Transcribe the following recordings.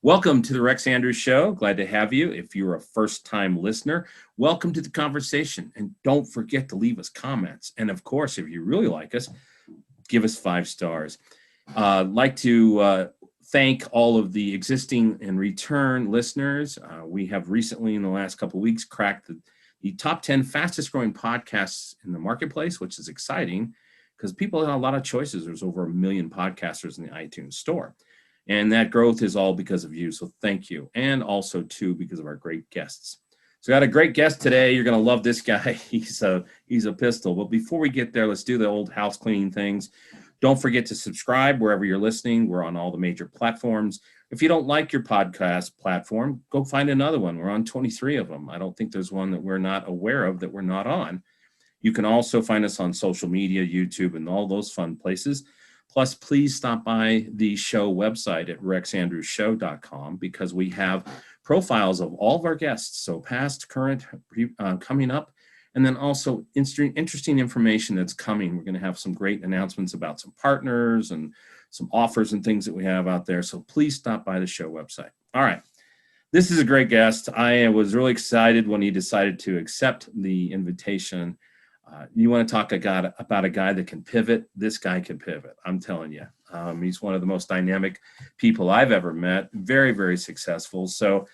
Welcome to the Rex Andrews Show. Glad to have you. If you're a first-time listener, welcome to the conversation. And don't forget to leave us comments. And of course, if you really like us, give us 5 stars. I'd like to thank all of the existing and return listeners. We have recently, in the last couple of weeks, cracked the top 10 fastest growing podcasts in the marketplace, which is exciting because people have a lot of choices. There's over 1 million podcasters in the iTunes store. And that growth is all because of you. So thank you. And also, too, because of our great guests. So I got a great guest today. You're going to love this guy. He's a pistol. But before we get there, let's do the old house cleaning things. Don't forget to subscribe wherever you're listening. We're on all the major platforms. If you don't like your podcast platform, go find another one. We're on 23 of them. I don't think there's one that we're not aware of that we're not on. You can also find us on social media, YouTube, and all those fun places. Plus, please stop by the show website at rexandrewsshow.com because we have profiles of all of our guests, so past, current, coming up, and then also interesting information that's coming. We're going to have some great announcements about some partners and some offers and things that we have out there, so please stop by the show website. All right. This is a great guest. I was really excited when he decided to accept the invitation. You want to talk about a guy that can pivot? This guy can pivot. I'm telling you. He's one of the most dynamic people I've ever met. Very, very successful. So,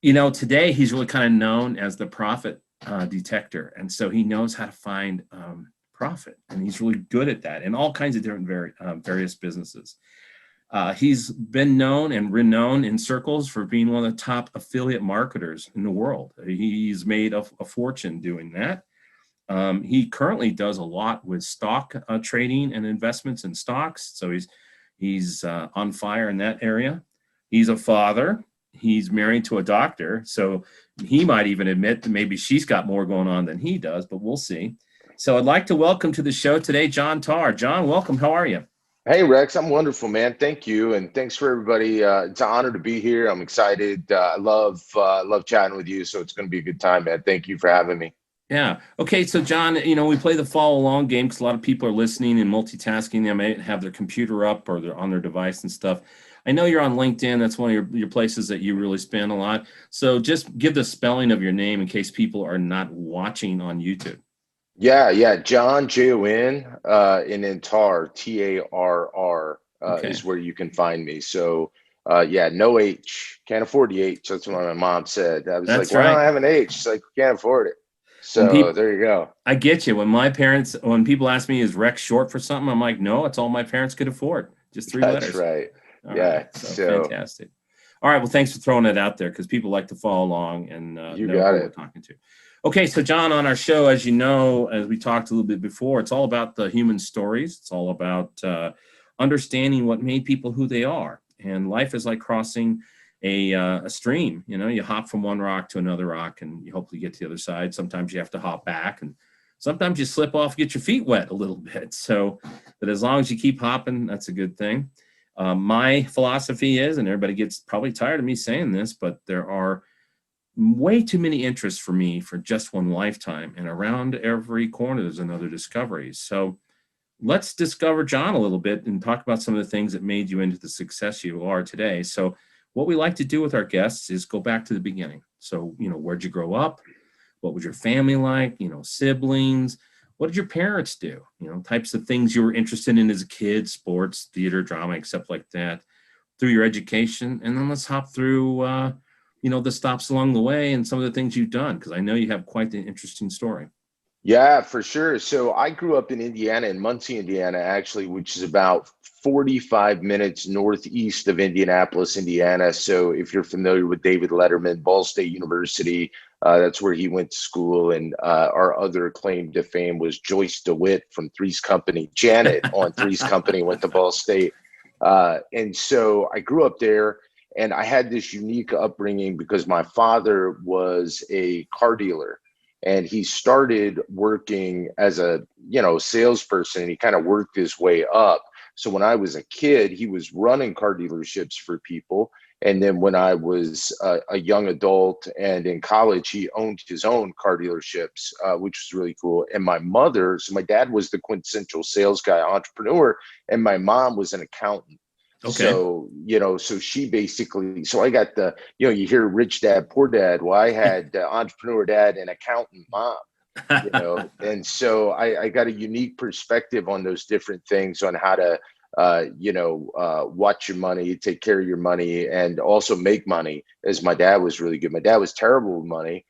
today he's really kind of known as the profit detector. And so he knows how to find profit. And he's really good at that in all kinds of different various businesses. He's been known and renowned in circles for being one of the top affiliate marketers in the world. He's made a fortune doing that. He currently does a lot with stock trading and investments in stocks. So he's on fire in that area. He's a father. He's married to a doctor. So he might even admit that maybe she's got more going on than he does, but we'll see. So I'd like to welcome to the show today, Jon Tarr. Jon, welcome. How are you? Hey, Rex, I'm wonderful, man. Thank you. And thanks for everybody. It's an honor to be here. I'm excited. I love chatting with you. So it's going to be a good time, man. Thank you for having me. Yeah. Okay. So, Jon, we play the follow along game because a lot of people are listening and multitasking. They may have their computer up or they're on their device and stuff. I know you're on LinkedIn. That's one of your places that you really spend a lot. So just give the spelling of your name in case people are not watching on YouTube. Yeah. Jon, Jon, and then Tarr, Tarr, is where you can find me. So, no H. Can't afford the H. That's what my mom said. I was That's like, why right. don't I have an H? She's like, we can't afford it. So there you go. I get you. When people ask me, is Rex short for something? I'm like, no, it's all my parents could afford. Just 3 letters. That's right. All yeah. Right. So fantastic. All right. Well, thanks for throwing it out there because people like to follow along and know who we're talking to. Okay. So, Jon, on our show, as you know, as we talked a little bit before, it's all about the human stories. It's all about understanding what made people who they are. And life is like crossing a stream. You hop from one rock to another rock and you hopefully get to the other side. Sometimes you have to hop back and sometimes you slip off, get your feet wet a little bit. So, but as long as you keep hopping, that's a good thing. My philosophy is, and everybody gets probably tired of me saying this, but there are way too many interests for me for just one lifetime. And around every corner, there's another discovery. So let's discover Jon a little bit and talk about some of the things that made you into the success you are today. So what we like to do with our guests is go back to the beginning. So, where'd you grow up? What was your family like? Siblings. What did your parents do? Types of things you were interested in as a kid, sports, theater, drama, except like that, through your education. And then let's hop through, the stops along the way and some of the things you've done, because I know you have quite an interesting story. Yeah, for sure. So I grew up in Indiana, in Muncie, Indiana, actually, which is about 45 minutes northeast of Indianapolis, Indiana. So if you're familiar with David Letterman, Ball State University, that's where he went to school. And our other claim to fame was Joyce DeWitt from Three's Company. Janet on Three's Company went to Ball State. And so I grew up there. And I had this unique upbringing because my father was a car dealer. And he started working as a, salesperson, and he kind of worked his way up. So when I was a kid, he was running car dealerships for people. And then when I was a young adult and in college, he owned his own car dealerships, which was really cool. And my mother, so my dad was the quintessential sales guy, entrepreneur, and my mom was an accountant. Okay. So, so she basically, so I got you hear rich dad, poor dad. Well, I had entrepreneur dad and accountant mom, and so I got a unique perspective on those different things on how to, watch your money, take care of your money, and also make money. As my dad was really good. My dad was terrible with money.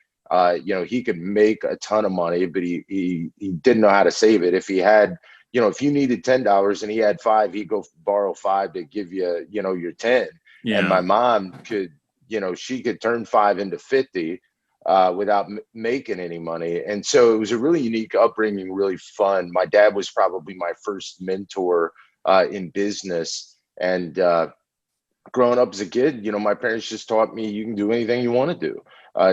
He could make a ton of money, but he didn't know how to save it. If he had, if you needed $10 and he had five, he'd go borrow five to give you, your 10. And Yeah. my mom could, she could turn five into 50 without making any money. And so it was a really unique upbringing, really fun. My dad was probably my first mentor in business. And growing up as a kid, my parents just taught me you can do anything you want to do.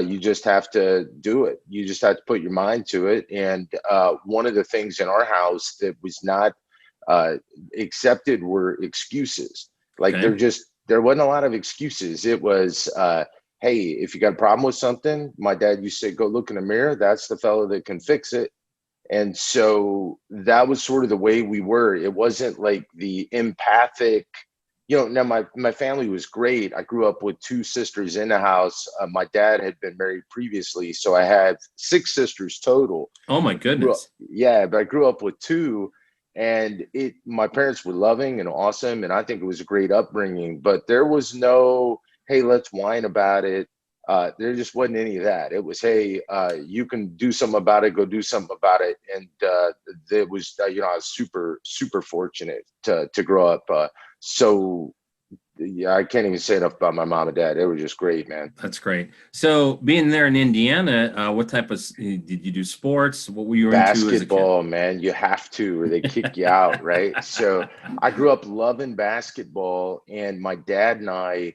You just have to do it. You just have to put your mind to it. And one of the things in our house that was not accepted were excuses. Like Okay. there wasn't a lot of excuses. It was, hey, if you got a problem with something, my dad used to say, go look in the mirror. That's the fellow that can fix it. And so that was sort of the way we were. It wasn't like the empathic, now my family was great. I grew up with two sisters in the house. My dad had been married previously, so I had six sisters total. Oh my goodness. Yeah, but I grew up with two, and my parents were loving and awesome, and I think it was a great upbringing. But there was no, hey, let's whine about it. There just wasn't any of that. It was, hey, you can do something about it, go do something about it. And it was, I was super, super fortunate to grow up. So yeah, I can't even say enough about my mom and dad. They were just great, man. That's great. So being there in Indiana, what type of did you do sports? What were you into as a kid? Basketball, man, you have to, or they kick you out, right? So I grew up loving basketball, and my dad and I,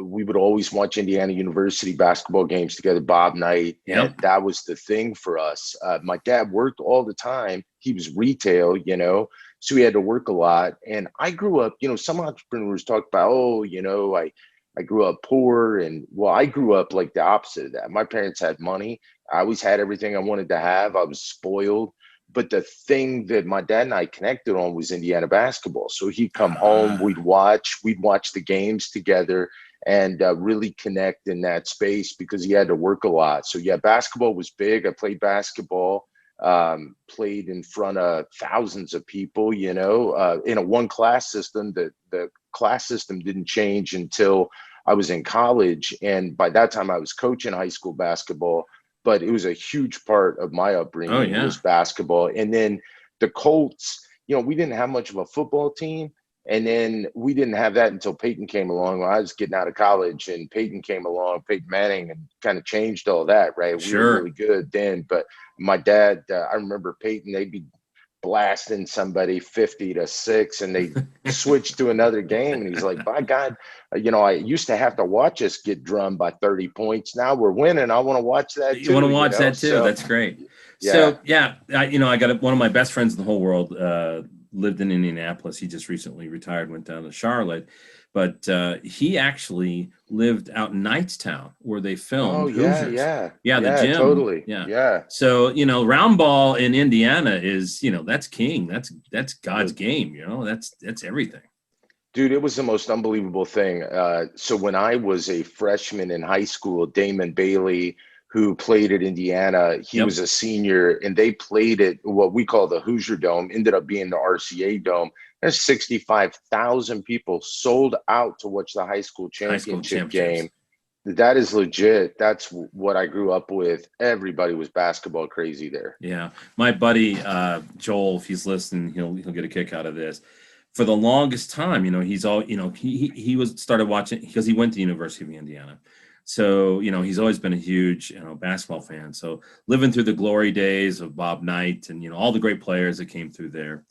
we would always watch Indiana University basketball games together, Bob Knight, and Yep. that was the thing for us. My dad worked all the time. He was retail, so he had to work a lot. And I grew up, some entrepreneurs talk about, oh, I grew up poor, and well, I grew up like the opposite of that. My parents had money. I always had everything I wanted to have. I was spoiled. But the thing that my dad and I connected on was Indiana basketball. So he'd come home, Ah, we'd watch the games together, and really connect in that space because he had to work a lot. So yeah, basketball was big. I played basketball, played in front of thousands of people, in a one class system. The class system didn't change until I was in college. And by that time I was coaching high school basketball, but it was a huge part of my oh upbringing yeah. was basketball. And then the Colts, we didn't have much of a football team. And then we didn't have that until Peyton came along when I was getting out of college, and Peyton came along, Peyton Manning, and kind of changed all that, right? We were really Sure. good then. But my dad, I remember Peyton, they'd be blasting somebody 50-6, and they switched to another game. And he's like, by God, I used to have to watch us get drummed by 30 points. Now we're winning. I want to watch that You want to too, watch that too? So That's great. yeah. So yeah, I got one of my best friends in the whole world lived in Indianapolis. He just recently retired, went down to Charlotte, but he actually lived out in Knightstown where they Oh filmed yeah, Hoosiers. yeah, Yeah, the yeah, gym. totally. Yeah. Yeah. So round ball in Indiana is that's king. That's God's game. That's everything. Dude, it was the most unbelievable thing. So when I was a freshman in high school, Damon Bailey, who played at Indiana, he Yep. was a senior, and they played at what we call the Hoosier Dome, ended up being the RCA Dome. There's 65,000 people sold out to watch the high school High school championship championships. game. That is legit. That's what I grew up with. Everybody was basketball crazy there. Yeah, my buddy Joel, if he's listening, he'll get a kick out of this. For the longest time, he's all he was started watching because he went to the University of Indiana, so he's always been a huge basketball fan. So living through the glory days of Bob Knight and all the great players that came through there,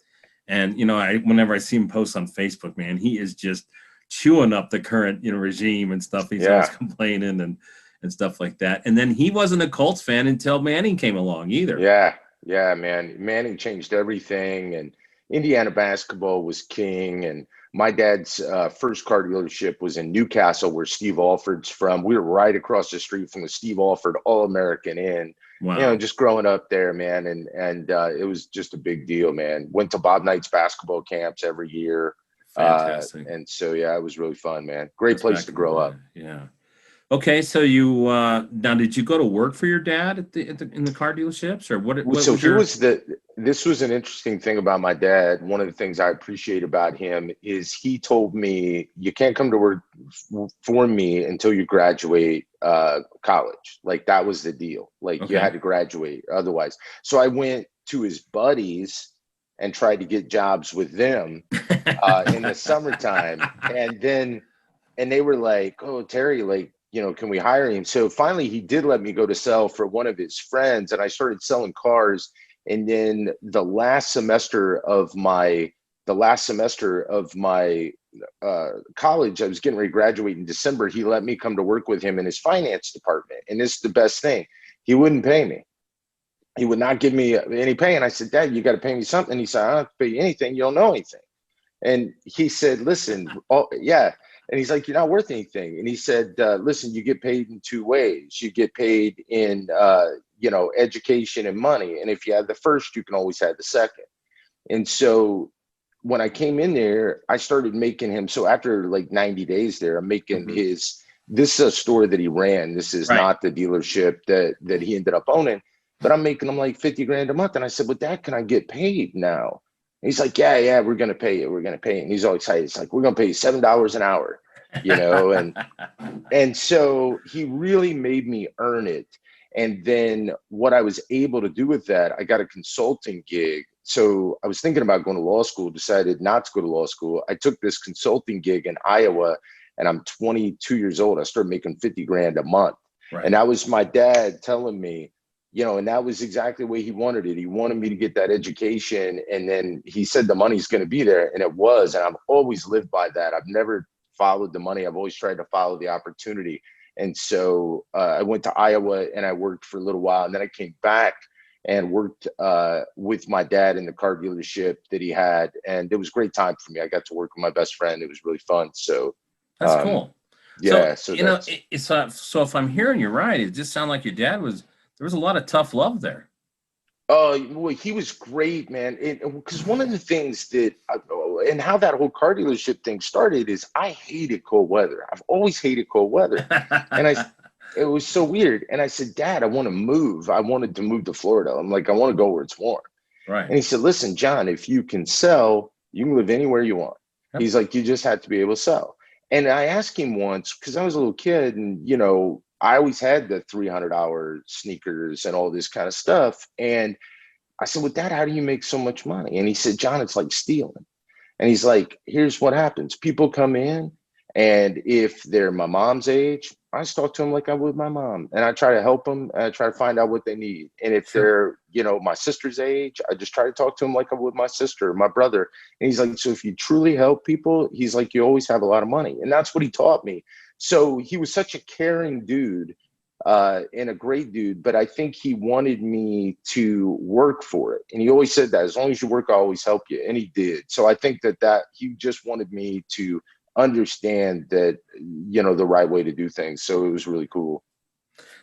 and whenever I see him post on Facebook, man, he is just chewing up the current regime and stuff. He's always Yeah. complaining and stuff like that. And then he wasn't a Colts fan until Manning came along either. Yeah, yeah, man. Manning changed everything, and Indiana basketball was king. And my dad's first car dealership was in Newcastle, where Steve Alford's from. We were right across the street from the Steve Alford All-American Inn. Wow. Just growing up there, man, and it was just a big deal, man. Went to Bob Knight's basketball camps every year. Fantastic. And so, yeah, it was really fun, man. Great That's place back to in the grow up. day. Yeah. Okay, so you now did you go to work for your dad in the car dealerships, or what So was your this was an interesting thing about my dad. One of the things I appreciate about him is he told me, you can't come to work for me until you graduate college. Like that was the deal. Like you okay? had to graduate otherwise. So I went to his buddies and tried to get jobs with them in the summertime. And they were like, "Oh, Terry, like, can we hire him?" So finally, he did let me go to sell for one of his friends, and I started selling cars. And then the last semester of my college, I was getting ready to graduate in December. He let me come to work with him in his finance department, and this is the best thing. He wouldn't pay me. He would not give me any pay, and I said, "Dad, you got to pay me something." He said, "I don't have to pay you anything. You don't know anything." And he said, "Listen, oh, yeah." And he's like, "You're not worth anything." And he said, "Listen, you get paid in two ways. You get paid in, education and money. And if you have the first, you can always have the second." And so when I came in there, I started making him. So after like 90 days there, I'm making Mhm. this is a store that he ran. This is Right. not the dealership that he ended up owning, but I'm making him like 50 grand a month. And I said, "Well, Dad, can I get paid now?" And he's like, "Yeah, yeah, we're going to pay you. We're going to pay you." And he's all excited. It's like, "We're going to pay you $7 an hour, you know?" And so he really made me earn it. And then what I was able to do with that, I got a consulting gig. So I was thinking about going to law school, decided not to go to law school. I took this consulting gig in Iowa, and I'm 22 years old. I started making 50 grand a month. And Right. that was my dad telling me, and that was exactly the way he wanted it. He wanted me to get that education. And then he said the money's going to be there. And it was. And I've always lived by that. I've never followed the money. I've always tried to follow the opportunity. And so I went to Iowa and I worked for a little while. And then I came back and worked with my dad in the car dealership that he had. And it was a great time for me. I got to work with my best friend. It was really fun. So, That's um, cool. So, yeah, so that's so if I'm hearing you right, it just sounded like your dad there was a lot of tough love there. Oh, well, he was great, man. Because one of the things and how that whole car dealership thing started is I hated cold weather. I've always hated cold weather. And it was so weird. And I said, "Dad, I want to move. I wanted to move to Florida. I'm like, I want to go where it's warm." Right. And he said, "Listen, John, if you can sell, you can live anywhere you want." Yep. He's like, "You just have to be able to sell." And I asked him once, because I was a little kid and, I always had the $300 sneakers and all this kind of stuff. And I said, "Well, Dad, how do you make so much money?" And he said, "John, it's like stealing." And he's like, "Here's what happens. People come in, and if they're my mom's age, I just talk to them like I would my mom. And I try to help them, and I try to find out what they need. And if Sure. they're, my sister's age, I just try to talk to them like I would my sister or my brother." And he's like, "So if you truly help people," he's like, "you always have a lot of money." And that's what he taught me. So he was such a caring dude and a great dude, but I think he wanted me to work for it. And he always said that as long as you work, I'll always help you. And he did. So I think that he just wanted me to understand that, the right way to do things. So it was really cool.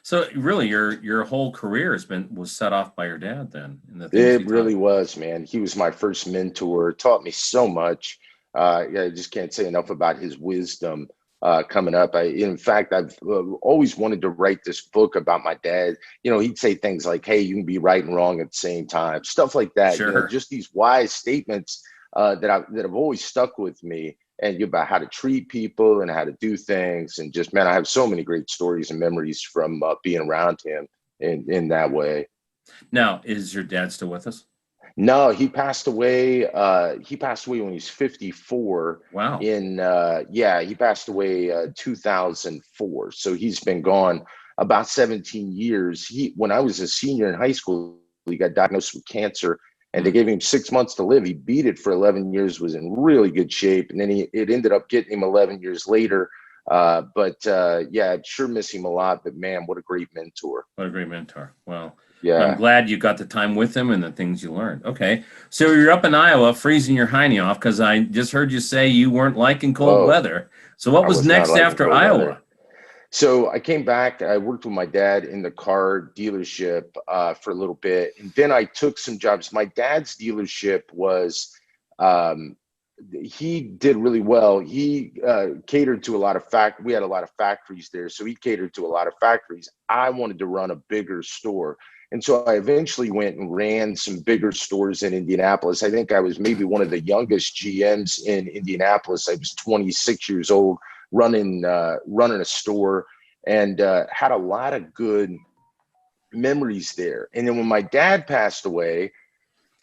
So really, your whole career was set off by your dad then, and the things he It taught really you. was, man. He was my first mentor, taught me so much. Yeah, I just can't say enough about his wisdom coming up. In fact, I've always wanted to write this book about my dad. He'd say things like, "Hey, you can be right and wrong at the same time," stuff like that. Sure. Just these wise statements that have always stuck with me, and about how to treat people and how to do things. And just, man, I have so many great stories and memories from being around him in that way. Now, is your dad still with us? No, he passed away. He passed away when he was 54. Wow. He passed away 2004. So he's been gone about 17 years. When I was a senior in high school, he got diagnosed with cancer, and they Hmm. gave him 6 months to live. He beat it for 11 years, was in really good shape, and then it ended up getting him 11 years later. Yeah, I'd sure miss him a lot. But man, what a great mentor. What a great mentor. Well, I'm Yeah. glad you got the time with him and the things you learned. Okay. So you're up in Iowa freezing your hiney off because I just heard you say you weren't liking cold Oh, weather. So what I was was not next liking after cold weather. Iowa? So I came back. I worked with my dad in the car dealership for a little bit, and then I took some jobs. My dad's dealership was um, he did really well. He catered to a lot of we had a lot of factories there. So he catered to a lot of factories. I wanted to run a bigger store. And so I eventually went and ran some bigger stores in Indianapolis. I think I was maybe one of the youngest GMs in Indianapolis. I was 26 years old running a store, and had a lot of good memories there. And then when my dad passed away,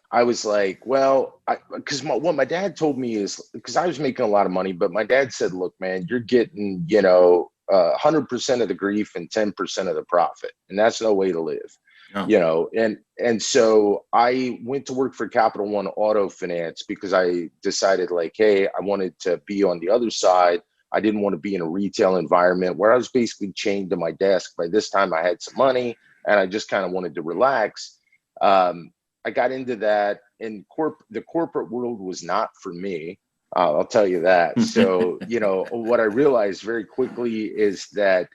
I was like, well, because what my dad told me is, because I was making a lot of money, but my dad said, look, man, you're getting, 100% of the grief and 10% of the profit. And that's no way to live, and so I went to work for Capital One Auto Finance because I decided like, hey, I wanted to be on the other side. I didn't want to be in a retail environment where I was basically chained to my desk. By this time I had some money and I just kind of wanted to relax. I got into that, and the corporate world was not for me. I'll tell you that. So, what I realized very quickly is that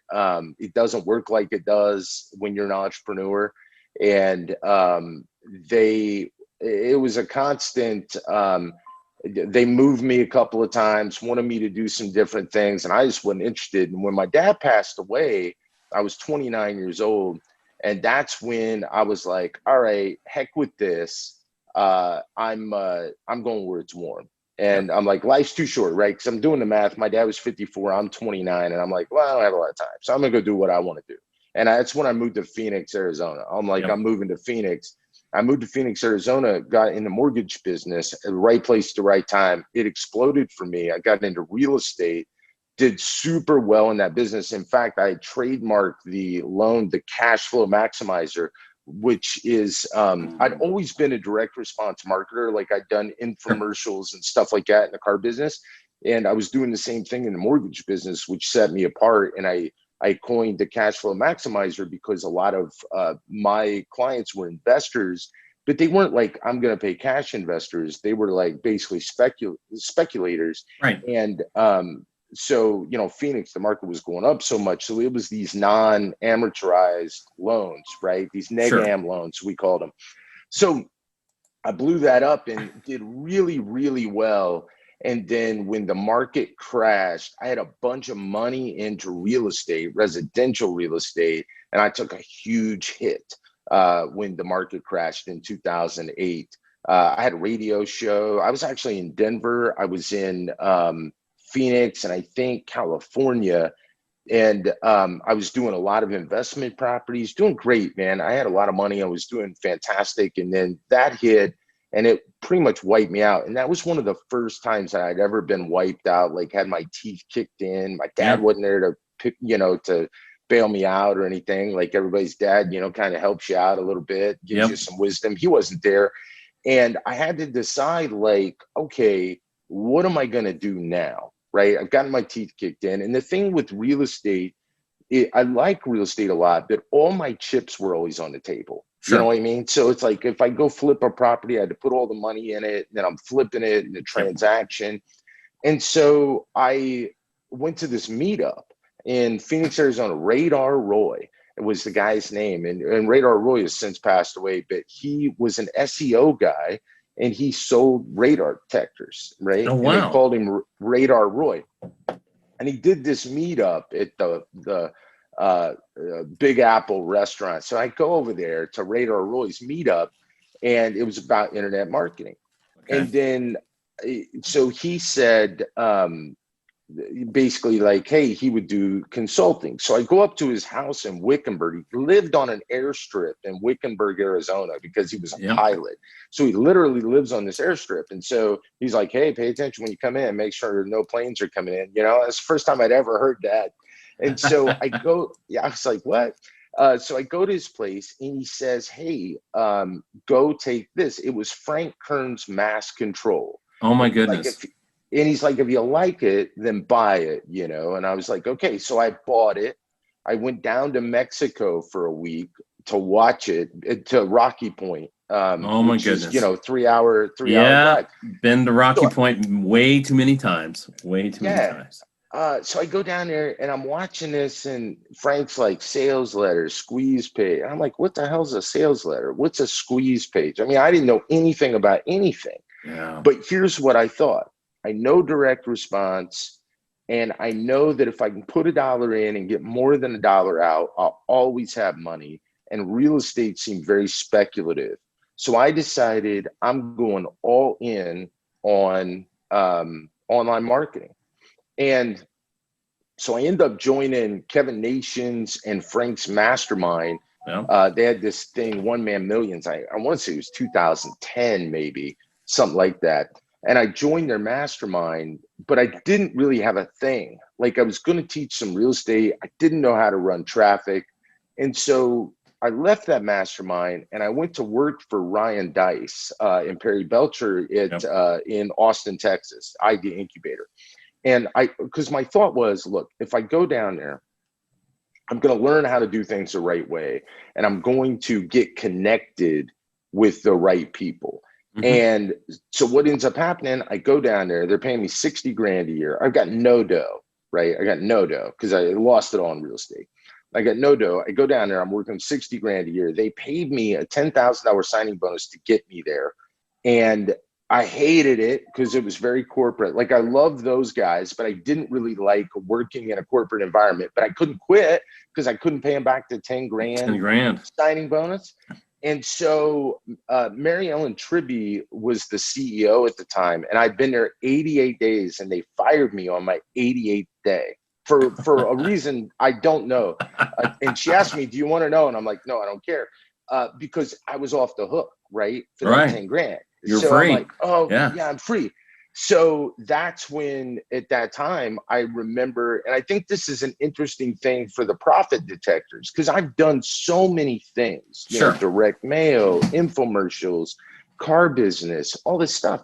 it doesn't work like it does when you're an entrepreneur. And it was a constant. They moved me a couple of times, wanted me to do some different things, and I just wasn't interested. And when my dad passed away, I was 29 years old. And that's when I was like, all right, heck with this. I'm going where it's warm. And I'm like, life's too short, right? Because I'm doing the math. My dad was 54, I'm 29. And I'm like, well, I don't have a lot of time. So I'm going to go do what I want to do. And that's when I moved to Phoenix, Arizona. I'm like, I'm moving to Phoenix. I moved to Phoenix, Arizona, got in the mortgage business at the right place, the right time. It exploded for me. I got into real estate. Did super well in that business. In fact, I trademarked the loan, the cash flow maximizer, which is, I'd always been a direct response marketer. Like I'd done infomercials and stuff like that in the car business. And I was doing the same thing in the mortgage business, which set me apart. And I coined the cash flow maximizer because a lot of my clients were investors, but they weren't like, I'm going to pay cash investors. They were like basically speculators. Right. And, so, Phoenix, the market was going up so much. So it was these non-amortized loans, right? These neg-am loans, we called them. So I blew that up and did really, really well. And then when the market crashed, I had a bunch of money into real estate, residential real estate, and I took a huge hit when the market crashed in 2008. I had a radio show. I was actually in Denver. I was in Phoenix and I think California. And I was doing a lot of investment properties, doing great, man. I had a lot of money. I was doing fantastic. And then that hit and it pretty much wiped me out. And that was one of the first times that I'd ever been wiped out, like had my teeth kicked in. My dad wasn't there to pick, to bail me out or anything. Like everybody's dad, kind of helps you out a little bit, gives you some wisdom. He wasn't there. And I had to decide like, okay, what am I going to do now? Right. I've gotten my teeth kicked in. And the thing with real estate, I like real estate a lot, but all my chips were always on the table. Sure. You know what I mean? So it's like, if I go flip a property, I had to put all the money in it, then I'm flipping it in the transaction. And so I went to this meetup in Phoenix, Arizona. Radar Roy was the guy's name. And Radar Roy has since passed away, but he was an SEO guy. And he sold radar detectors, right? Oh, wow. And they called him Radar Roy. And he did this meetup at the Big Apple restaurant. So I go over there to Radar Roy's meetup, and it was about internet marketing. Okay. And then, so he said, basically like, hey, he would do consulting. So I go up to his house in Wickenburg. He lived on an airstrip in Wickenburg, Arizona, because he was a pilot. So he literally lives on this airstrip. And so he's like, hey, pay attention when you come in, make sure no planes are coming in. That's the first time I'd ever heard that. And so I go, I was like, what? So I go to his place and he says, hey, go take this. It was Frank Kern's Mass Control. Oh my goodness. And he's like, if you like it, then buy it, And I was like, okay. So I bought it. I went down to Mexico for a week to watch it, to Rocky Point. Oh my goodness. Is, 3 hour drive. Been to Rocky Point way too many times. Way too many times. So I go down there and I'm watching this, and Frank's like, sales letter, squeeze page. And I'm like, what the hell's a sales letter? What's a squeeze page? I mean, I didn't know anything about anything. Yeah. But here's what I thought. I know direct response, and I know that if I can put $1 in and get more than $1 out, I'll always have money. And real estate seemed very speculative. So I decided I'm going all in on online marketing. And so I ended up joining Kevin Nation's and Frank's mastermind. Yeah. They had this thing, One Man Millions. I want to say it was 2010, maybe something like that. And I joined their mastermind, but I didn't really have a thing. Like, I was going to teach some real estate. I didn't know how to run traffic. And so I left that mastermind and I went to work for Ryan Dice and Perry Belcher in Austin, Texas, ID Incubator. And because my thought was, look, if I go down there, I'm going to learn how to do things the right way, and I'm going to get connected with the right people. Mm-hmm. And so what ends up happening, I go down there, they're paying me 60 grand a year. I've got no dough, right? I got no dough because I lost it all in real estate. I got no dough. I go down there, I'm working 60 grand a year. They paid me a $10,000 signing bonus to get me there. And I hated it because it was very corporate. Like, I love those guys, but I didn't really like working in a corporate environment. But I couldn't quit because I couldn't pay them back the 10 grand signing bonus. And so Mary Ellen Tribby was the CEO at the time, and I'd been there 88 days, and they fired me on my 88th day for a reason I don't know. And she asked me, "Do you want to know?" And I'm like, "No, I don't care," because I was off the hook, right, for that 10 grand. You're so free. I'm like, oh, yeah, I'm free. So that's when, at that time, I remember, and I think this is an interesting thing for the profit detectors, because I've done so many things, you know, direct mail, infomercials, car business, all this stuff.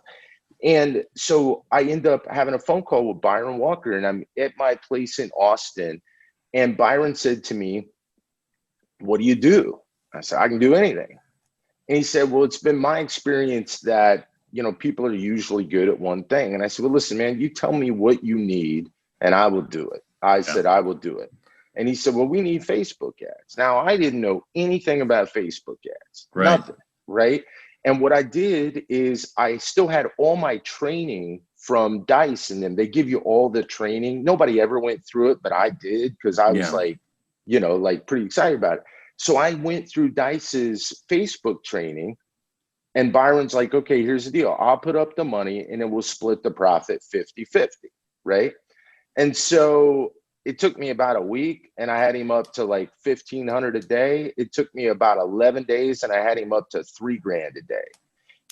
And so I end up having a phone call with Byron Walker, and I'm at my place in Austin. And Byron said to me, "What do you do?" I said, "I can do anything." And he said, "Well, it's been my experience that, you know, people are usually good at one thing." And I said, "Well, listen, man, you tell me what you need and I will do it." I said, "I will do it." And he said, "Well, we need Facebook ads." Now, I didn't know anything about Facebook ads, nothing, right? And what I did is I still had all my training from Dice and them. They give you all the training. Nobody ever went through it, but I did because I was like, you know, like pretty excited about it. So I went through Dice's Facebook training, and Byron's like, "Okay, here's the deal. I'll put up the money and then we'll split the profit 50-50, right?" And so it took me about a week, and I had him up to like 1,500 a day. It took me about 11 days, and I had him up to 3 grand a day.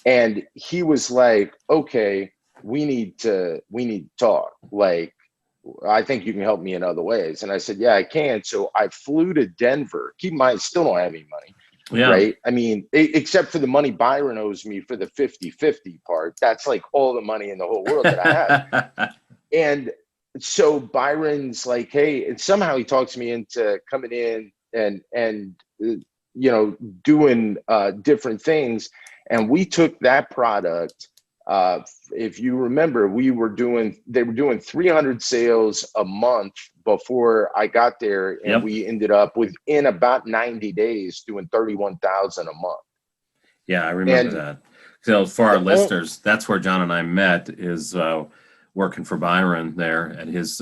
And he was like, "Okay, we need to talk. Like, I think you can help me in other ways." And I said, "Yeah, I can." So I flew to Denver. Keep in mind, still don't have any money, right? I mean, except for the money Byron owes me for the 50-50 part. That's like all the money in the whole world that I have. And so Byron's like, "Hey," and somehow he talks me into coming in and you know, doing different things. And we took that product. If you remember, they were doing 300 sales a month before I got there, and we ended up within about 90 days doing 31,000 a month. Yeah, I remember that. So for our listeners, that's where John and I met, is working for Byron there at his.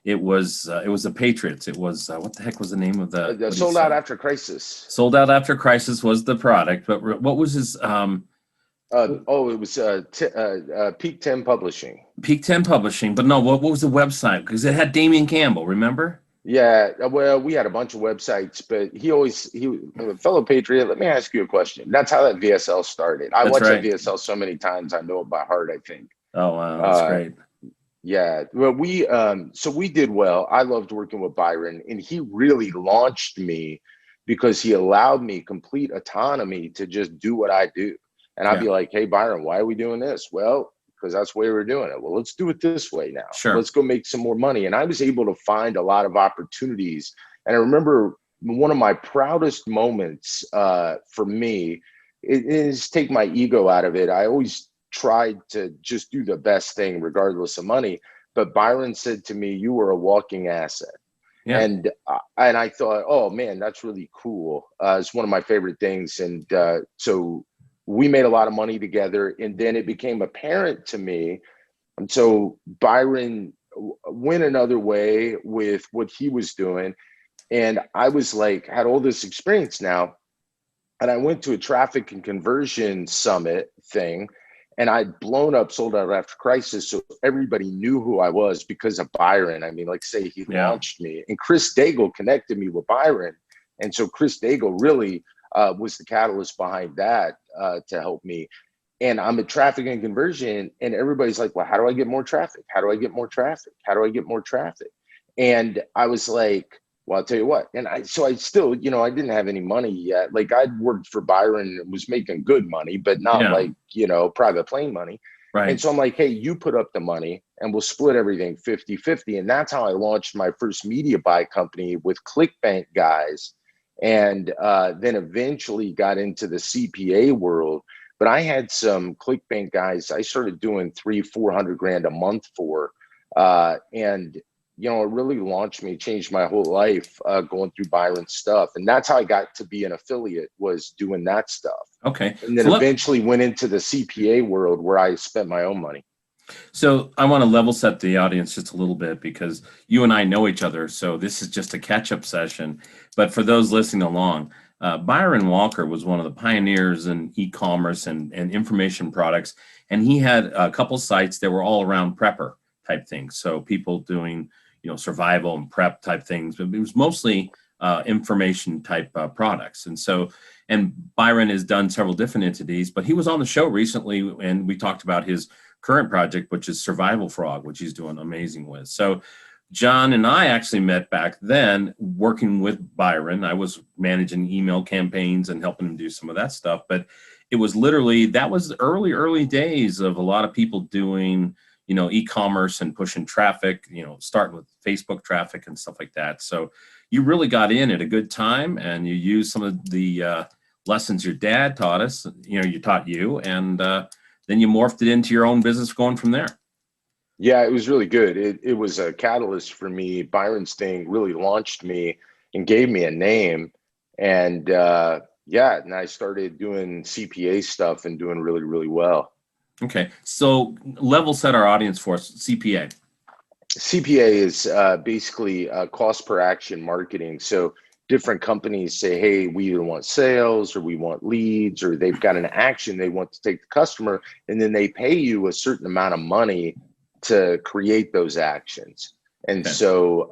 It was the Patriots. It was what the heck was the name of the Sold Out After Crisis. Sold Out After Crisis was the product, but what was his? It was Peak 10 Publishing. Peak 10 Publishing, but no, what was the website? Because it had Damian Campbell, remember? Yeah, well, we had a bunch of websites, but he a fellow Patriot. Let me ask you a question. That's how that VSL started. I watched that VSL so many times, I know it by heart, I think. Oh, wow, that's great. Yeah, well, so we did well. I loved working with Byron, and he really launched me because he allowed me complete autonomy to just do what I do. And I'd be like, "Hey, Byron, why are we doing this?" "Well, because that's the way we're doing it." "Well, let's do it this way now. Sure. Let's go make some more money." And I was able to find a lot of opportunities. And I remember one of my proudest moments for me is take my ego out of it. I always tried to just do the best thing regardless of money. But Byron said to me, "You were a walking asset." Yeah. And I thought, oh, man, that's really cool. It's one of my favorite things. And so we made a lot of money together. And then it became apparent to me And so Byron went another way with what he was doing. And I was like, had all this experience now. And I went to a traffic and conversion summit thing, and I'd blown up Sold Out After Crisis. So everybody knew who I was because of Byron. I mean, like, say he Yeah. launched me, and Chris Daigle connected me with Byron. And so Chris Daigle really was the catalyst behind that to help me. And I'm at traffic and conversion, and everybody's like, well, how do I get more traffic? How do I get more traffic? How do I get more traffic? And I was like, well, I'll tell you what. And I still, I didn't have any money yet. Like, I'd worked for Byron and was making good money, but not Yeah. like, private plane money. And Right. so I'm like, hey, you put up the money and we'll split everything 50-50. And that's how I launched my first media buy company with ClickBank guys. And then eventually got into the CPA world. But I had some ClickBank guys I started doing 300-400 grand a month for. And it really launched me, changed my whole life, going through Byron's stuff. And that's how I got to be an affiliate, was doing that stuff. Okay. And then eventually went into the CPA world where I spent my own money. So I want to level set the audience just a little bit, because you and I know each other. So this is just a catch-up session. But for those listening along, Byron Walker was one of the pioneers in e-commerce and information products. And he had a couple sites that were all around prepper type things. So people doing, survival and prep type things, but it was mostly information type products. And Byron has done several different entities, but he was on the show recently and we talked about his current project, which is Survival Frog, which he's doing amazing with. So Jon and I actually met back then working with Byron. I was managing email campaigns and helping him do some of that stuff, but it was literally, that was the early days of a lot of people doing, e-commerce and pushing traffic, starting with Facebook traffic and stuff like that. So you really got in at a good time, and you used some of the lessons your dad taught us, you taught you, and then you morphed it into your own business going from there. Yeah, it was really good. It was a catalyst for me. Byron's thing really launched me and gave me a name. And and I started doing CPA stuff and doing really, really well. Okay, so level set our audience for us. CPA. CPA is basically cost per action marketing. So different companies say, hey, we either want sales or we want leads, or they've got an action they want to take the customer, and then they pay you a certain amount of money to create those actions. And so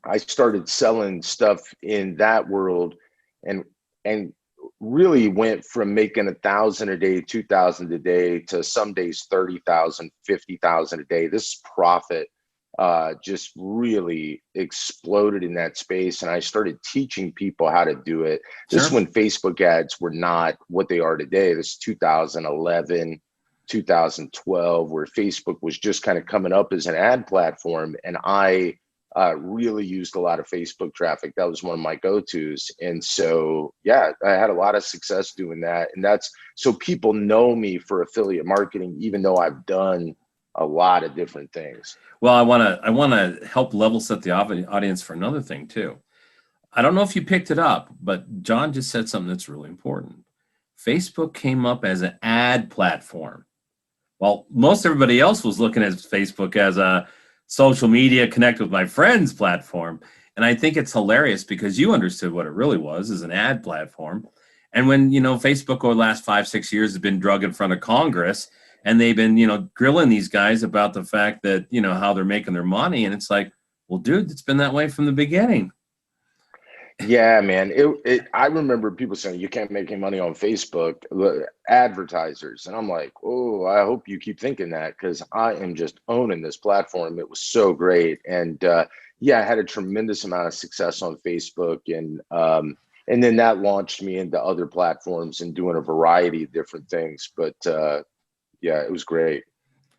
I started selling stuff in that world, and really went from making 1,000 a day, 2,000 a day, to some days 30,000, 50,000 a day. This profit just really exploded in that space, and I started teaching people how to do it. This is when Facebook ads were not what they are today. This is 2011, 2012, where Facebook was just kind of coming up as an ad platform, and I really used a lot of Facebook traffic. That was one of my go-tos. And so, I had a lot of success doing that. And that's so people know me for affiliate marketing, even though I've done a lot of different things. Well, I want to help level set the audience for another thing too. I don't know if you picked it up, but Jon just said something that's really important. Facebook came up as an ad platform. Well, most everybody else was looking at Facebook as a social media connect with my friends platform. And I think it's hilarious because you understood what it really was, as an ad platform. And when, Facebook over the last 5-6 years has been drug in front of Congress, and they've been, grilling these guys about the fact that, how they're making their money. And it's like, well, dude, it's been that way from the beginning. Yeah, man. I remember people saying you can't make any money on Facebook, advertisers. And I'm like, oh, I hope you keep thinking that, because I am just owning this platform. It was so great. And I had a tremendous amount of success on Facebook. And then that launched me into other platforms and doing a variety of different things. But it was great.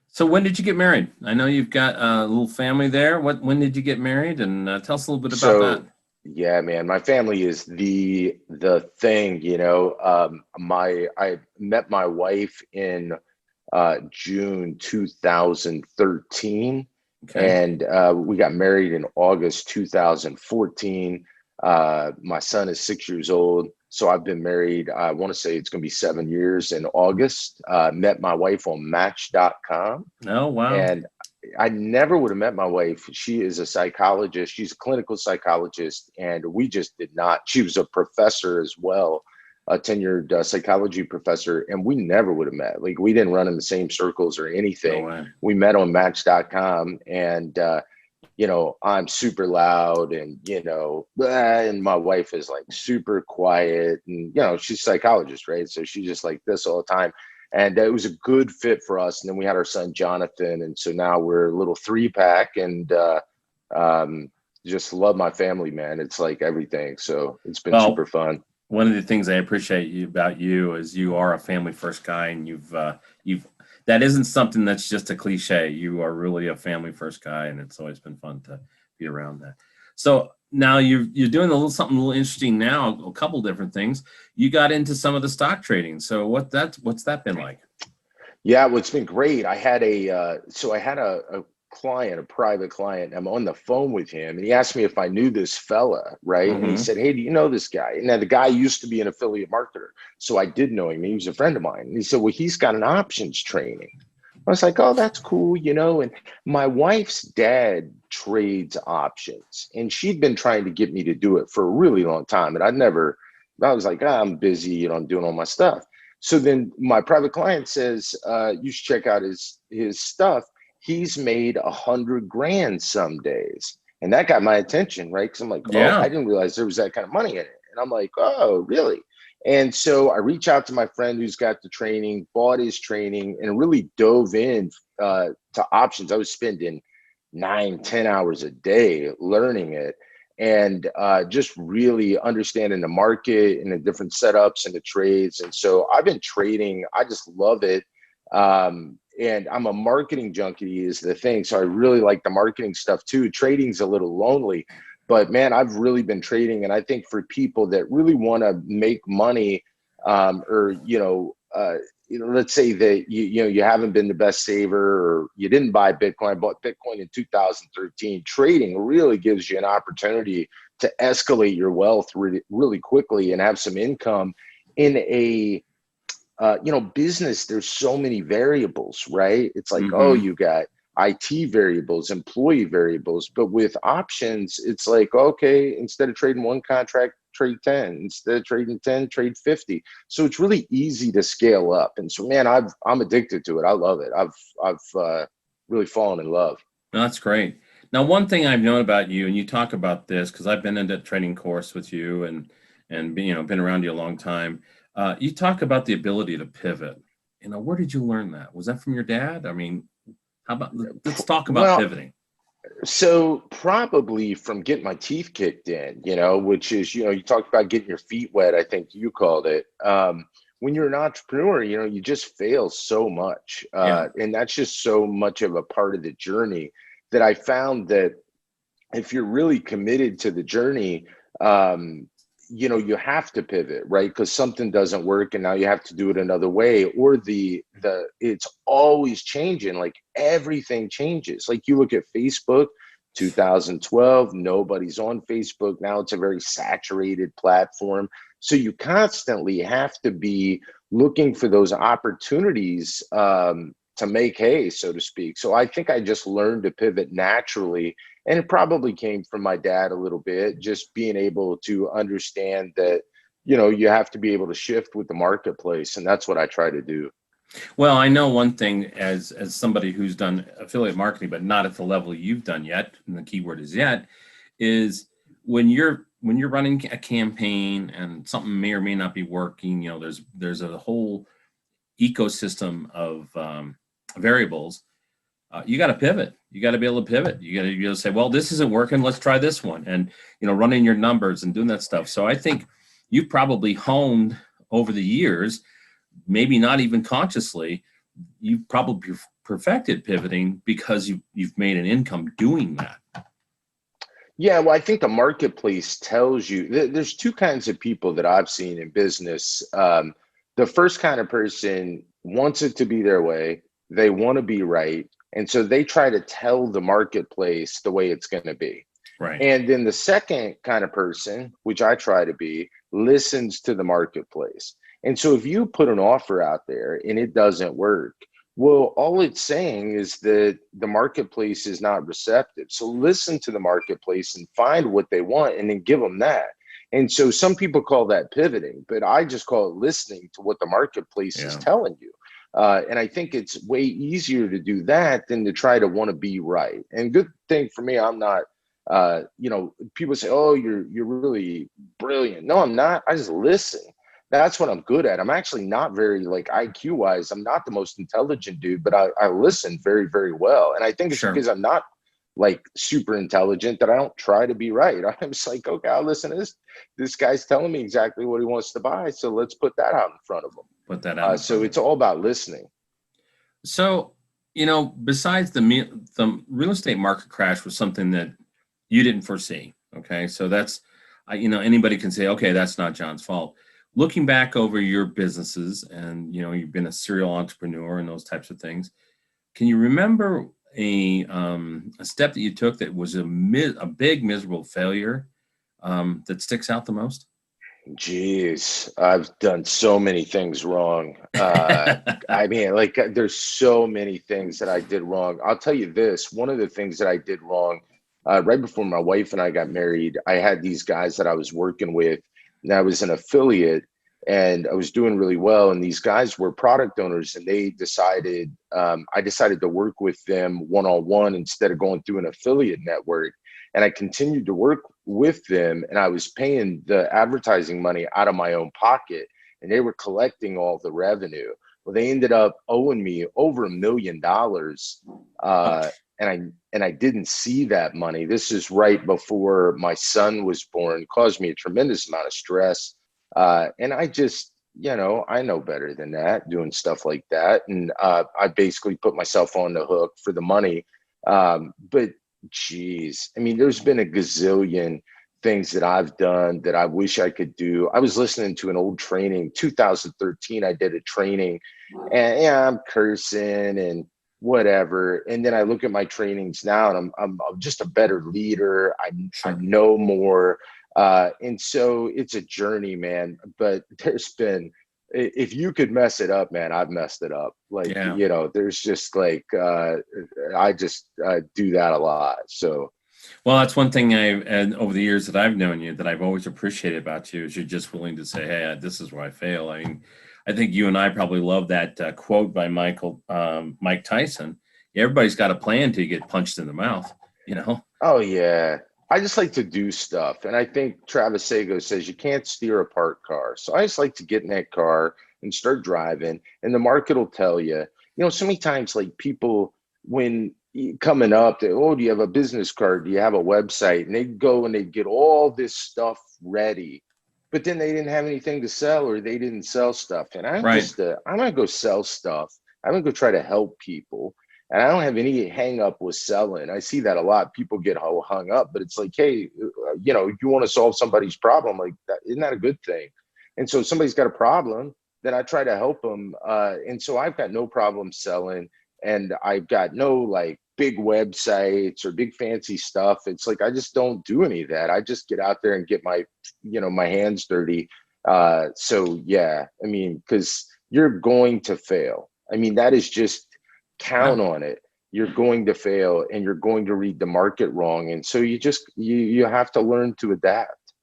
So when did you get married? I know you've got a little family there. When did you get married? And tell us a little bit about that. Yeah, man, my family is the thing, I met my wife in June 2013, and we got married in August 2014. My son is 6 years old. So I've been married, I want to say it's going to be 7 years in August. Met my wife on Match.com. Oh, wow. And I never would have met my wife. She is a psychologist. She's a clinical psychologist. And we just did not. She was a professor as well, a tenured psychology professor. And we never would have met. Like, we didn't run in the same circles or No anything. way. We met on Match.com. And, I'm super loud and, and my wife is like super quiet and, she's a psychologist, right? So she's just like this all the time. And it was a good fit for us. And then we had our son, Jonathan. And so now we're a little 3-pack and just love my family, man. It's like everything. So it's been super fun. One of the things I appreciate about you is you are a family first guy, and you've that isn't something that's just a cliche. You are really a family first guy, and it's always been fun to be around that. So now you're doing something a little interesting now, a couple different things. You got into some of the stock trading. So what's that been like? Yeah, well, it's been great. I had a client, a private client. I'm on the phone with him, and he asked me if I knew this fella, right? And he said, "Hey, do you know this guy?" And now the guy used to be an affiliate marketer, so I did know him. He was a friend of mine. And he said, "Well, he's got an options training." I was like, "Oh, that's cool, And my wife's dad trades options, and she'd been trying to get me to do it for a really long time, and I was like, I'm busy, I'm doing all my stuff. So then my private client says, you should check out his stuff. He's made 100 grand some days. And that got my attention, right? Because I'm like, oh, I didn't realize there was that kind of money in it. And I'm like, oh, really? And so I reach out to my friend who's got the training, bought his training, and really dove in to options. I was spending 9-10 hours a day learning it and just really understanding the market and the different setups and the trades. And so I've been trading. I just love it. And I'm a marketing junkie is the thing. So I really like the marketing stuff too. Trading's a little lonely, but man, I've really been trading. And I think for people that really want to make money let's say that you haven't been the best saver or you didn't buy Bitcoin, bought Bitcoin in 2013. Trading really gives you an opportunity to escalate your wealth really, really quickly and have some income in a business. There's so many variables, right? It's like, oh, you got IT variables, employee variables, but with options, it's like, okay, instead of trading one contract, trade 10. Instead of trading 10, trade 50. So it's really easy to scale up. And so, man, I'm addicted to it. I love it. I've really fallen in love. That's great. Now, one thing I've known about you, and you talk about this because I've been in that training course with you and been around you a long time. You talk about the ability to pivot. Where did you learn that? Was that from your dad? I mean, let's talk about pivoting. So probably from getting my teeth kicked in, which is, you talked about getting your feet wet. I think you called it. When you're an entrepreneur, you just fail so much. And that's just so much of a part of the journey that I found that if you're really committed to the journey, you have to pivot, right? Because something doesn't work and now you have to do it another way, or it's always changing. Like everything changes. Like you look at Facebook, 2012, nobody's on Facebook. Now it's a very saturated platform. So you constantly have to be looking for those opportunities to make hay, so to speak. So I think I just learned to pivot naturally. And it probably came from my dad a little bit, just being able to understand that, you have to be able to shift with the marketplace. And that's what I try to do. Well, I know one thing as somebody who's done affiliate marketing, but not at the level you've done yet, and the keyword is yet, is when you're running a campaign and something may or may not be working, there's a whole ecosystem of variables. You got to pivot. You got to be able to pivot. You got to be able to say, well, this isn't working. Let's try this one. And, running your numbers and doing that stuff. So I think you've probably honed over the years, maybe not even consciously, you've probably perfected pivoting because you've made an income doing that. Yeah, well, I think the marketplace tells you there's two kinds of people that I've seen in business. The first kind of person wants it to be their way. They want to be right. And so they try to tell the marketplace the way it's going to be. Right. And then the second kind of person, which I try to be, listens to the marketplace. And so if you put an offer out there and it doesn't work, well, all it's saying is that the marketplace is not receptive. So listen to the marketplace and find what they want and then give them that. And so some people call that pivoting, but I just call it listening to what the marketplace is Yeah. telling you. And I think it's way easier to do that than to try to want to be right. And good thing for me, I'm not, people say, oh, you're really brilliant. No, I'm not. I just listen. That's what I'm good at. I'm actually not very, like, IQ wise, I'm not the most intelligent dude, but I listen very, very well. And I think it's Sure. because I'm not like super intelligent that I don't try to be right. I'm just like, okay, I'll listen to this. This guy's telling me exactly what he wants to buy. So let's put that out in front of him. Put that out in So front of it's them. all about listening. So, besides the real estate market crash was something that you didn't foresee. Okay. So that's, anybody can say, okay, that's not Jon's fault. Looking back over your businesses and, you've been a serial entrepreneur and those types of things. Can you remember a step that you took that was a big miserable failure that sticks out the most? Jeez, I've done so many things wrong. I mean, like, there's so many things that I did wrong. I'll tell you this, one of the things that I did wrong, right before my wife and I got married, I had these guys that I was working with, and I was an affiliate, and I was doing really well. And these guys were product owners, and they decided, I decided to work with them one-on-one instead of going through an affiliate network. And I continued to work with them, and I was paying the advertising money out of my own pocket, and they were collecting all the revenue. Well, they ended up owing me over $1 million, Oh, and I didn't see that money. This is right before my son was born, caused me a tremendous amount of stress, and I just, I know better than that, doing stuff like that, and I basically put myself on the hook for the money. But geez, I mean, there's been a gazillion things that I've done that I wish I could do. I was listening to an old training, 2013. I did a training, and yeah, I'm cursing and whatever. And then I look at my trainings now, and I'm just a better leader. I sure. know more, and so it's a journey, man. But there's been, if you could mess it up, man, I've messed it up. Like, Yeah. there's just like, I just do that a lot. So, Well, that's one thing and over the years that I've known you that I've always appreciated about you is you're just willing to say, "Hey, this is where I fail." I mean, I think you and I probably love that quote by Mike Tyson. Everybody's got a plan till you get punched in the mouth. You know. oh yeah, I just like to do stuff. And I think Travis Sago says you can't steer a parked car. So I just like to get in that car and start driving, and the market will tell you. So many times, like, people, when coming up, oh, do you have a business card? Do you have a website? And they go and they get all this stuff ready, but then they didn't have anything to sell, or they didn't sell stuff. And Right. I'm gonna go sell stuff. I'm gonna go try to help people. And I don't have any hang up with selling. I see that a lot. People get hung up, but it's like, hey, you want to solve somebody's problem, like that, isn't that a good thing? And so if somebody's got a problem, then I try to help them. And so I've got no problem selling, and I've got no, like, big websites or big fancy stuff. It's like, I just don't do any of that. I just get out there and get my hands dirty. So yeah, I mean, because you're going to fail. I mean, that is just, Yeah. count on it. You're going to fail, and you're going to read the market wrong. And so you have to learn to adapt.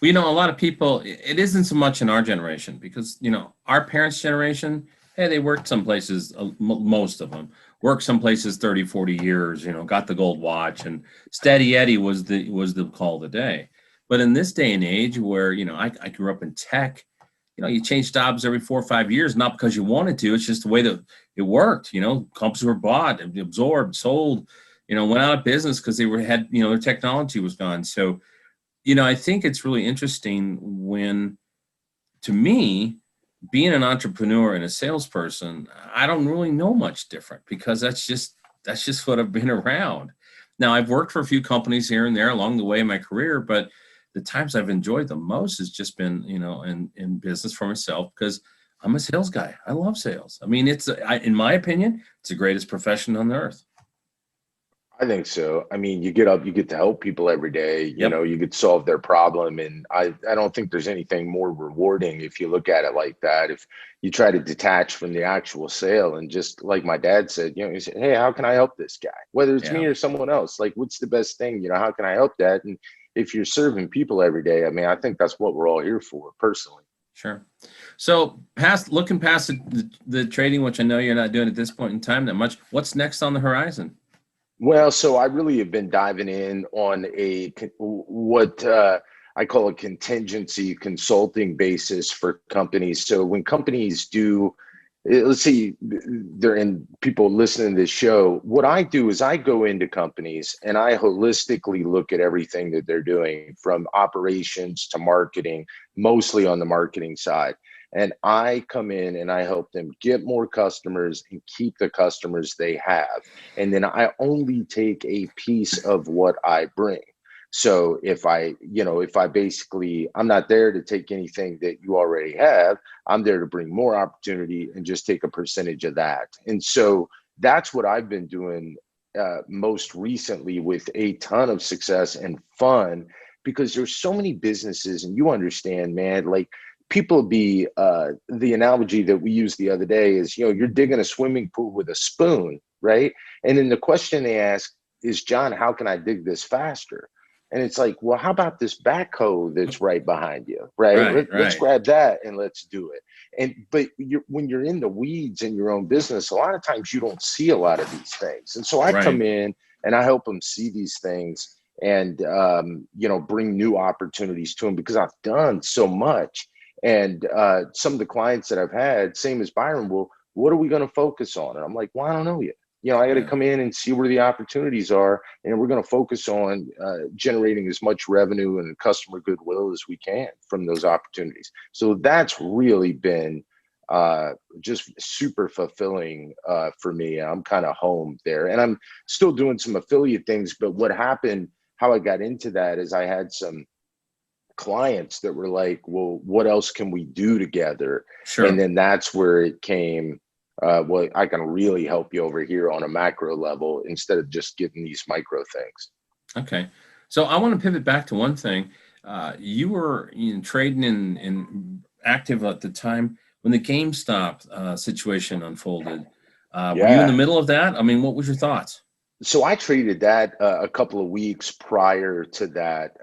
Well, a lot of people, it isn't so much in our generation because, our parents' generation, hey, they worked some places, most of them worked some places 30, 40 years, got the gold watch, and steady Eddie was the call of the day. But in this day and age where, I grew up in tech, you change jobs every 4 or 5 years, not because you wanted to, it's just the way that it worked. Companies were bought, absorbed, sold, went out of business because their technology was gone. So, I think it's really interesting when, to me, being an entrepreneur and a salesperson, I don't really know much different because that's just what I've been around. Now, I've worked for a few companies here and there along the way in my career, but the times I've enjoyed the most has just been, in business for myself because I'm a sales guy. I love sales. I mean, in my opinion, it's the greatest profession on earth. I think so. I mean, you get up, you get to help people every day, Yep. you get to solve their problem. And I don't think there's anything more rewarding if you look at it like that. If you try to detach from the actual sale and just like my dad said, you say, hey, how can I help this guy? Whether it's me Yeah. or someone else, like what's the best thing? How can I help that? And if you're serving people every day, I mean, I think that's what we're all here for personally. Sure. So looking past the trading, which I know you're not doing at this point in time that much, what's next on the horizon? Well, so I really have been diving in on what I call a contingency consulting basis for companies. So when companies do, let's see, they're in people listening to this show. What I do is I go into companies and I holistically look at everything that they're doing from operations to marketing, mostly on the marketing side. And I come in and I help them get more customers and keep the customers they have. And then I only take a piece of what I bring. So if I basically, I'm not there to take anything that you already have. I'm there to bring more opportunity and just take a percentage of that. And so that's what I've been doing most recently with a ton of success and fun, because there's so many businesses, and you understand, man, like people the analogy that we used the other day is, you're digging a swimming pool with a spoon, right? And then the question they ask is, John, how can I dig this faster? And it's like, well, how about this backhoe that's right behind you, right? Right, Let's right, grab that and let's do it. But when you're in the weeds in your own business, a lot of times you don't see a lot of these things. And so I right. come in and I help them see these things and bring new opportunities to them, because I've done so much. And some of the clients that I've had, same as Byron, well, what are we going to focus on? And I'm like, well, I don't know yet. I got to Yeah. come in and see where the opportunities are, and we're going to focus on generating as much revenue and customer goodwill as we can from those opportunities. So that's really been just super fulfilling for me. I'm kind of home there, and I'm still doing some affiliate things. But what happened, how I got into that, is I had some clients that were like, well, what else can we do together? And Sure. then that's where it came, well, I can really help you over here on a macro level instead of just getting these micro things. Okay. So I want to pivot back to one thing. You were trading in active at the time when the GameStop situation unfolded. Were you in the Yeah. middle of that? I mean, what was your thoughts? So I traded that a couple of weeks prior to that.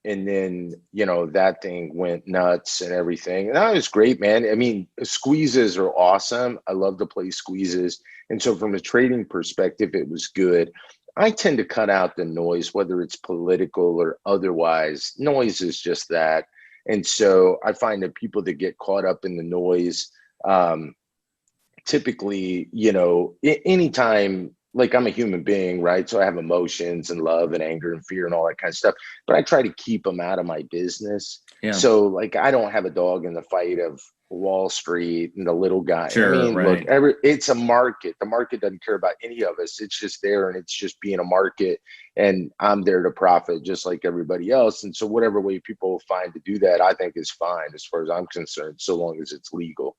And then, that thing went nuts and everything. And that was great, man. I mean, squeezes are awesome. I love to play squeezes. And so from a trading perspective, it was good. I tend to cut out the noise, whether it's political or otherwise. Noise is just that. And so I find that people that get caught up in the noise, typically, anytime, like I'm a human being, right? So I have emotions and love and anger and fear and all that kind of stuff, but I try to keep them out of my business. Yeah. So like, I don't have a dog in the fight of Wall Street and the little guy. I Sure. mean, look, Right. it's a market. The market doesn't care about any of us. It's just there, and it's just being a market, and I'm there to profit just like everybody else. And so whatever way people find to do that, I think is fine as far as I'm concerned, so long as it's legal.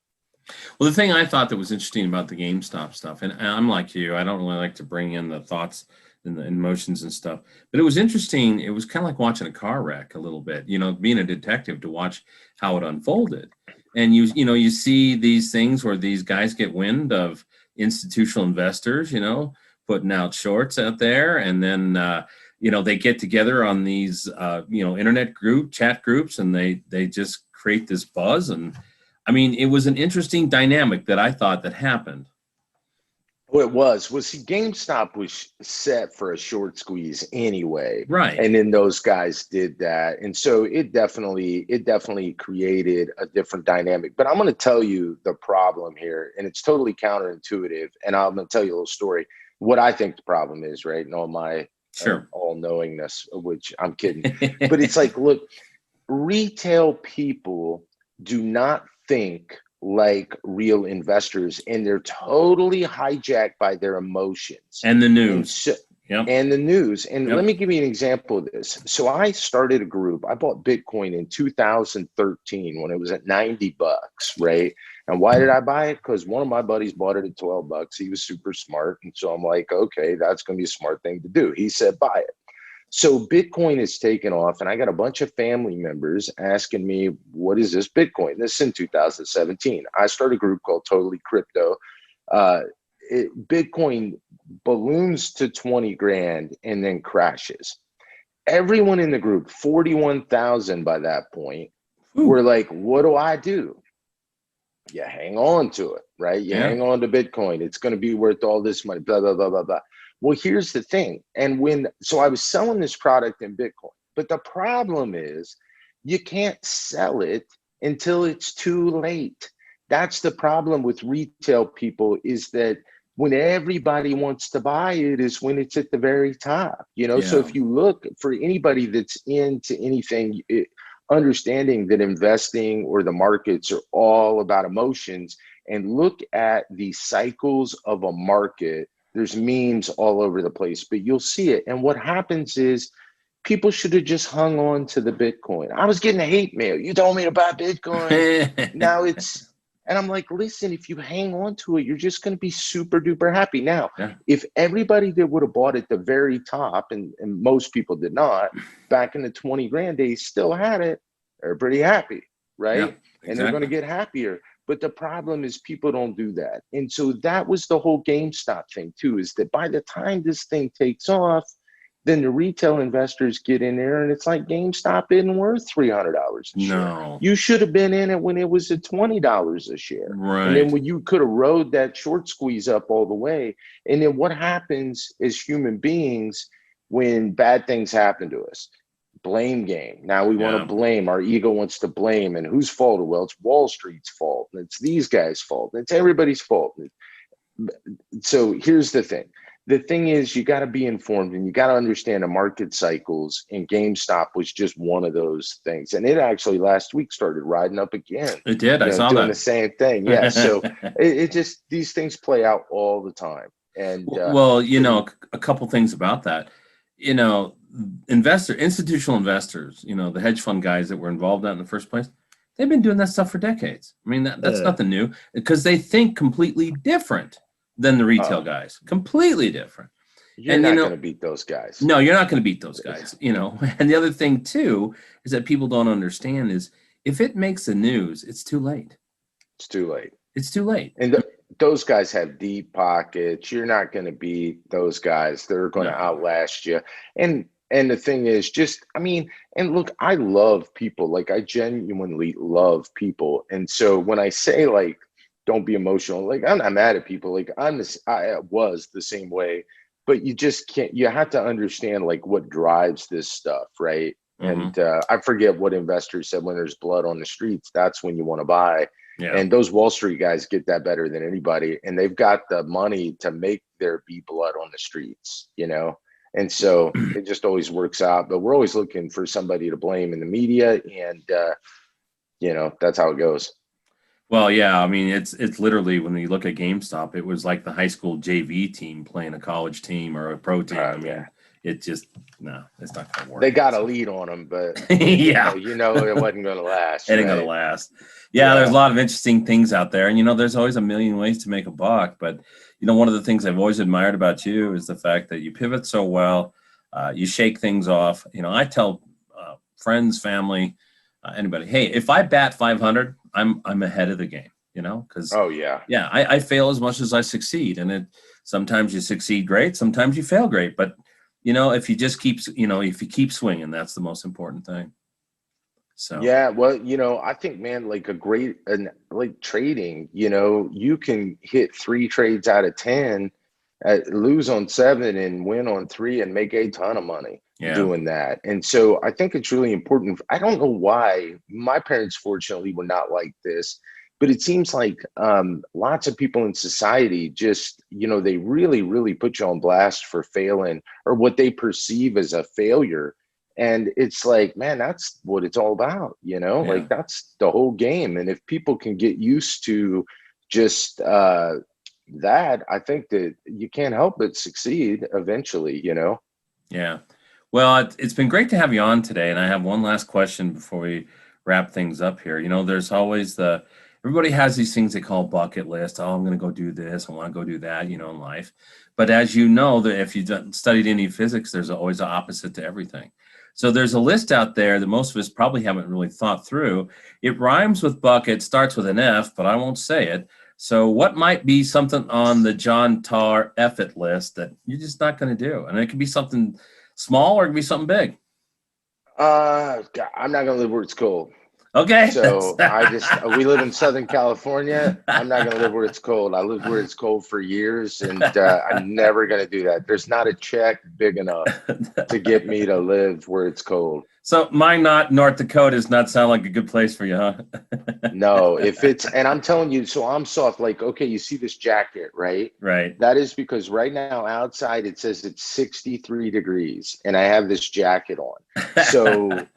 Well, the thing I thought that was interesting about the GameStop stuff, and I'm like you, I don't really like to bring in the thoughts and the emotions and stuff, but it was interesting. It was kind of like watching a car wreck a little bit, being a detective to watch how it unfolded. And you see these things where these guys get wind of institutional investors, putting out shorts out there, and then they get together on these internet chat groups, and they just create this buzz. And I mean, it was an interesting dynamic that I thought that happened. Well, it was. Well, see, GameStop was set for a short squeeze anyway, Right. and then those guys did that, and so it definitely created a different dynamic. But I'm going to tell you the problem here, and it's totally counterintuitive. And I'm going to tell you a little story. What I think the problem is, right? And all my Sure. all knowingness, which I'm kidding, but it's like, look, retail people do not think like real investors, and they're totally hijacked by their emotions. And the And news. so Yep. and the news. And let Yep. me give you an example of this. So I started a group. I bought Bitcoin in 2013 when it was at 90 bucks, right? And why did I buy it? Because one of my buddies bought it at 12 bucks. He was super smart. And so I'm like, okay, that's going to be a smart thing to do. He said, buy it. So Bitcoin is taken off, and I got a bunch of family members asking me, what is this Bitcoin? This is in 2017. I started a group called Totally Crypto. Uh, Bitcoin balloons to 20 grand and then crashes. Everyone in the group, 41,000 by that point, were like, what do I do? You hang on to it, right? You hang on to Bitcoin. It's going to be worth all this money, blah, blah, blah, blah, blah. Well, here's the thing. So I was selling this product in Bitcoin, but the problem is you can't sell it until it's too late. That's the problem with retail people, is that when everybody wants to buy it is when it's at the very top, So if you look for anybody that's into anything, understanding that investing or the markets are all about emotions, and look at the cycles of a market. There's memes all over the place, but you'll see it. And what happens is people should have just hung on to the Bitcoin. I was getting a hate mail. You told me to buy Bitcoin. Now and I'm like, listen, if you hang on to it, you're just going to be super duper happy. Now, if everybody that would have bought at the very top, and most people did not, back in the 20 grand days still had it, they're pretty happy, right? Yeah, exactly. And they're going to get happier. But the problem is people don't do that. And so that was the whole GameStop thing too, is that by the time this thing takes off, then the retail investors get in there, and it's like GameStop isn't worth $300 a share. No. You should have been in it when it was at $20 a share. Right. And then when you could have rode that short squeeze up all the way. And then what happens as human beings when bad things happen to us? Blame game. Now we want to blame. Our ego wants to blame. And whose fault? Well, it's Wall Street's fault. And it's these guys' fault. And it's everybody's fault. So here's the thing. The thing is, you got to be informed, and you got to understand the market cycles, and GameStop was just one of those things. And it actually last week started riding up again. It did. I saw doing that. the same thing. Yeah. So it just, these things play out all the time. And well, a couple things about that. Institutional investors, the hedge fund guys that were involved in that in the first place, they've been doing that stuff for decades. I mean, that's nothing new, because they think completely different than the retail guys. Completely different. You're not going to beat those guys. No, you're not going to beat those guys, And the other thing too is that people don't understand is, if it makes the news, it's too late. It's too late. It's too late. And those guys have deep pockets. You're not going to beat those guys. They're going to outlast you. And the thing is, and look, I love people. Like, I genuinely love people. And so when I say, like, don't be emotional, like, I'm not mad at people. Like, I was the same way, but you just can't, you have to understand, like, what drives this stuff, right? Mm-hmm. And I forget what investor said, when there's blood on the streets, that's when you want to buy. Yeah. And those Wall Street guys get that better than anybody. And they've got the money to make there be blood on the streets, And so it just always works out. But we're always looking for somebody to blame in the media. And, that's how it goes. Well, yeah. I mean, it's literally, when you look at GameStop, it was like the high school JV team playing a college team or a pro team. I mean, it just, no, it's not going to work. They got a lead on them, but it wasn't going to last. It ain't going to last. Yeah, there's a lot of interesting things out there. And, there's always a million ways to make a buck. But, one of the things I've always admired about you is the fact that you pivot so well. You shake things off. I tell friends, family, anybody, hey, if I bat 500, I'm ahead of the game, because I fail as much as I succeed. And sometimes you succeed great, sometimes you fail great. But, if you just keep, if you keep swinging, that's the most important thing. So yeah, well, I think, man, like like trading, you can hit 3 trades out of 10, lose on 7 and win on 3, and make a ton of money doing that. And so I think it's really important. I don't know why my parents, fortunately, were not like this, but it seems like lots of people in society just, they really, really put you on blast for failing, or what they perceive as a failure. And it's like, man, that's what it's all about, like, that's the whole game. And if people can get used to just that, I think that you can't help but succeed eventually, you know? Yeah. Well, it's been great to have you on today. And I have one last question before we wrap things up here. There's always everybody has these things they call bucket list. Oh, I'm going to go do this. I want to go do that, in life. But as you know, that if you've studied any physics, there's always an opposite to everything. So there's a list out there that most of us probably haven't really thought through. It rhymes with bucket, starts with an F, but I won't say it. So what might be something on the Jon Tarr F it list that you're just not going to do? And it could be something small or it could be something big. I'm not gonna live where it's cold. Okay. So we live in Southern California. I'm not gonna live where it's cold. I lived where it's cold for years, and I'm never gonna do that. There's not a check big enough to get me to live where it's cold. So North Dakota does not sound like a good place for you, huh? No, and I'm telling you, so I'm soft. Like, okay, you see this jacket, right? Right. That is because right now outside it says it's 63 degrees, and I have this jacket on. So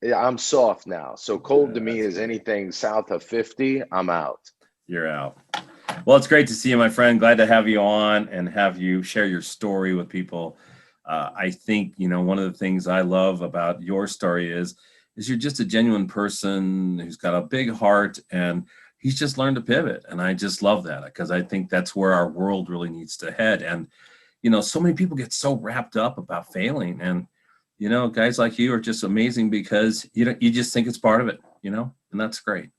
yeah, I'm soft now. So cold to me is anything south of 50, I'm out. You're out. Well, it's great to see you, my friend. Glad to have you on and have you share your story with people. I think, one of the things I love about your story is you're just a genuine person who's got a big heart, and he's just learned to pivot. And I just love that, because I think that's where our world really needs to head. And, so many people get so wrapped up about failing, and, guys like you are just amazing because you just think it's part of it, and that's great.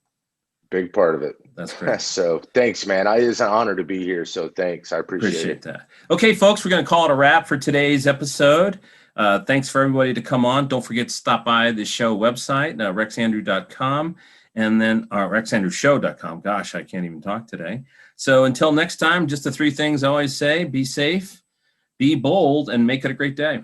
Big part of it. That's great. So thanks, man. It's an honor to be here. So thanks. I appreciate it. That. Okay, folks, we're going to call it a wrap for today's episode. Thanks for everybody to come on. Don't forget to stop by the show website, rexandrew.com, and then rexandrewshow.com. Gosh, I can't even talk today. So until next time, just the three things I always say: be safe, be bold, and make it a great day.